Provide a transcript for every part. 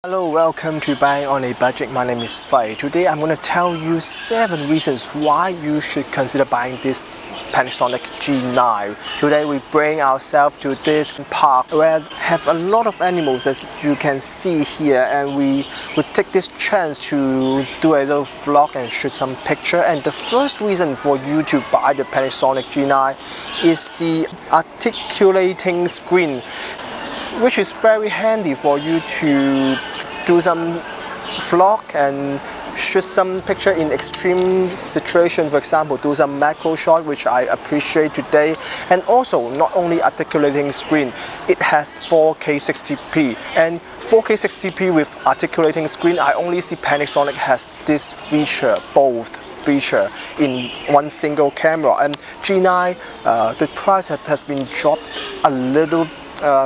Hello, welcome to Buying on a Budget. My name is Fei. Today I'm going to tell you 7 reasons why you should consider buying this Panasonic G9. Today we bring ourselves to this park where have a lot of animals as you can see here, and we would take this chance to do a little vlog and shoot some picture. And the first reason for you to buy the Panasonic G9 is the articulating screen, which is very handy for you to do some vlog and shoot some picture in extreme situation. For example, do some macro shot, which I appreciate today. And also, not only articulating screen, it has 4K 60p. And 4K 60p with articulating screen, I only see Panasonic has this feature, both feature in one single camera. And G9, the price has been dropped a little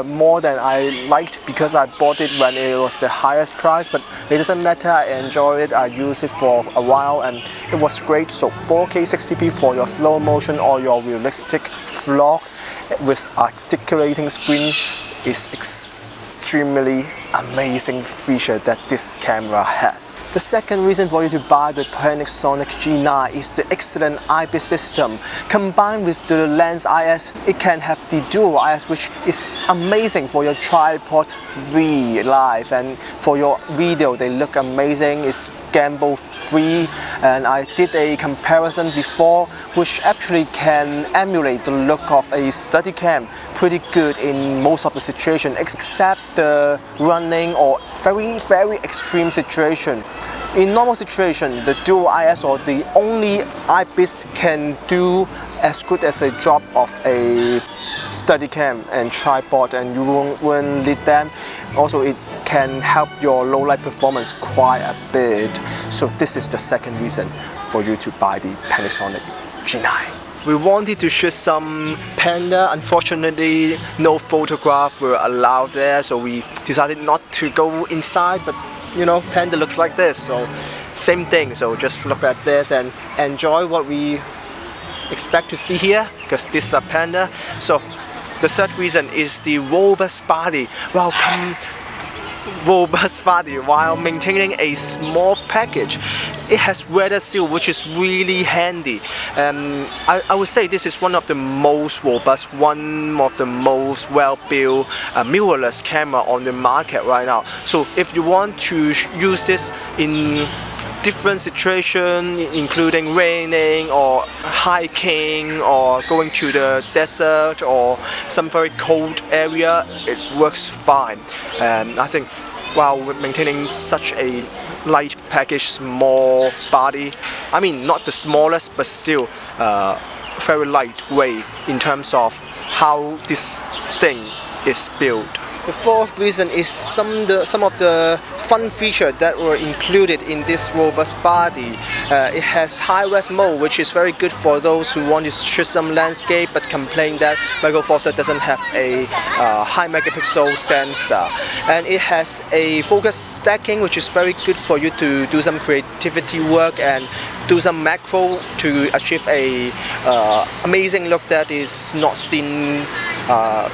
more than I liked, because I bought it when it was the highest price, but it doesn't matter. I enjoy it, I use it for a while and it was great. So 4K 60p for your slow motion or your realistic vlog with articulating screen is extremely amazing feature that this camera has. The second reason for you to buy the Panasonic G9 is the excellent eyepiece system. Combined with the lens IS, it can have the dual IS, which is amazing for your tripod-free life, and for your video they look amazing. It's gimbal-free, and I did a comparison before, which actually can emulate the look of a Steadicam pretty good in most of the situation, except the running or very extreme situation. In normal situation, the dual IS or the only eyepiece can do as good as a job of a Steadicam and tripod, and you won't need them. Also, it can help your low light performance quite a bit. So this is the second reason for you to buy the Panasonic G9. We wanted to shoot some panda. Unfortunately, no photograph were allowed there, so we decided not to go inside. But you know, panda looks like this, so same thing. So just look at this and enjoy what we expect to see here, because this is a panda. So the third reason is the robust body. Robust body while maintaining a small package. It has weather seal, which is really handy. I would say this is one of the most robust, one of the most well-built mirrorless camera on the market right now. So if you want to use this in different situations, including raining or hiking or going to the desert or some very cold area, it works fine. I think while maintaining such a light package, small body, I mean not the smallest, but still very lightweight in terms of how this thing is built. The fourth reason is some of the fun features that were included in this robust body. It has high-res mode, which is very good for those who want to shoot some landscape but complain that Micro Four Thirds doesn't have a high megapixel sensor. And it has a focus stacking, which is very good for you to do some creativity work and do some macro to achieve a amazing look that is not seen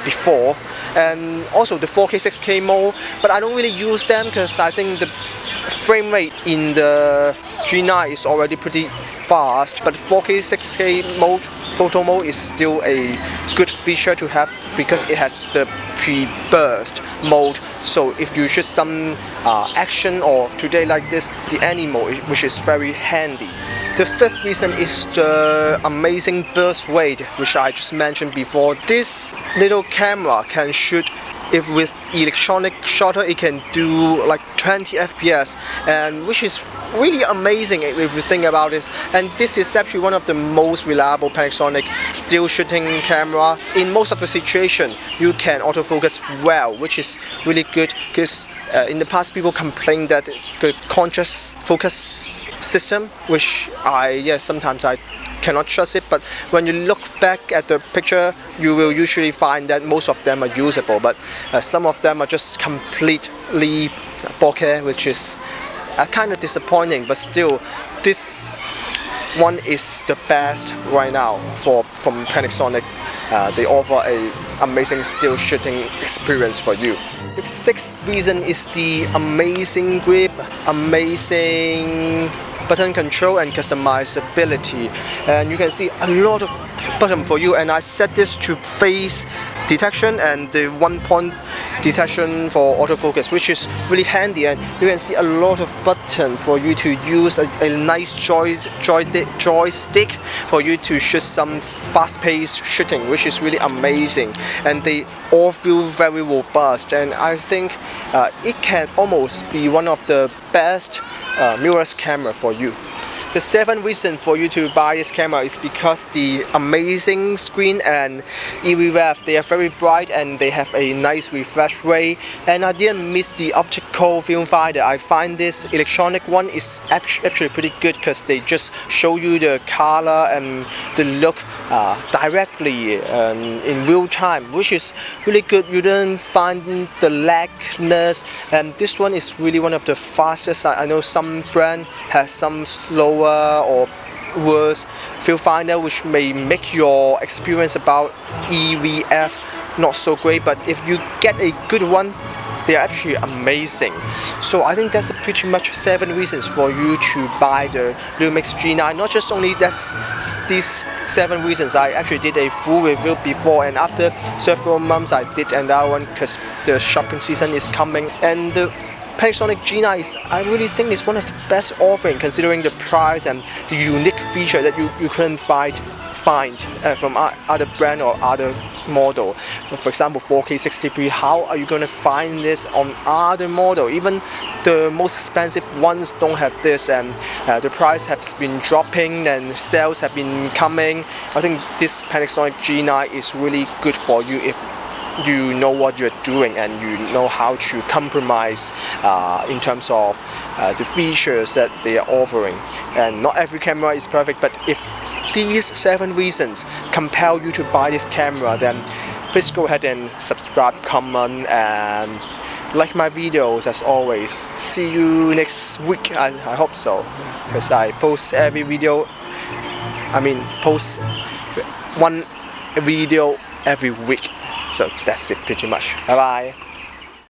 before. And also the 4K 6K mode, but I don't really use them because I think the frame rate in the G9 is already pretty fast. But 4K 6K mode, photo mode, is still a good feature to have because it has the pre-burst mode. So if you shoot some action or today like this, the animal, which is very handy. The fifth reason is the amazing burst rate, which I just mentioned before. This little camera can shoot, if with electronic shutter, it can do like 20 FPS, and which is really amazing if you think about this. And this is actually one of the most reliable Panasonic still shooting camera. In most of the situation, you can autofocus well, which is really good, because in the past people complained that the conscious focus system, which sometimes I cannot trust it, but when you look back at the picture, you will usually find that most of them are usable, but some of them are just completely bokeh, which is kind of disappointing. But still, this one is the best right now from Panasonic. They offer a amazing still shooting experience for you. The sixth reason is the amazing grip, amazing button control and customizability, and you can see a lot of button for you, and I set this to face detection and the 1-point detection for autofocus, which is really handy, and you can see a lot of button for you to use a nice joystick for you to shoot some fast-paced shooting, which is really amazing, and they all feel very robust, and I think it can almost be one of the best mirrorless camera for you. The seventh reason for you to buy this camera is because the amazing screen and EV they are very bright and they have a nice refresh rate, and I didn't miss the optical viewfinder. I find this electronic one is actually pretty good because they just show you the color and the look directly in real time, which is really good. You don't find the lagness, and this one is really one of the fastest. I know some brand has some slower or worse viewfinder, which may make your experience about EVF not so great, but if you get a good one, they are actually amazing. So I think that's pretty much 7 reasons for you to buy the Lumix G9. Not just only these 7 reasons, I actually did a full review before, and after several months I did another one because the shopping season is coming, and the Panasonic G9 is, I really think, is one of the best offering considering the price and the unique feature that you couldn't find from other brand or other model. For example, 4K 60p, how are you going to find this on other model? Even the most expensive ones don't have this, and the price has been dropping and sales have been coming. I think this Panasonic G9 is really good for you if you know what you're doing and you know how to compromise in terms of the features that they are offering. And not every camera is perfect, but if these 7 reasons compel you to buy this camera, then please go ahead and subscribe, comment, and like my videos as always. See you next week. I hope so, because I post every video. Post one video every week. So that's it pretty much. Bye bye.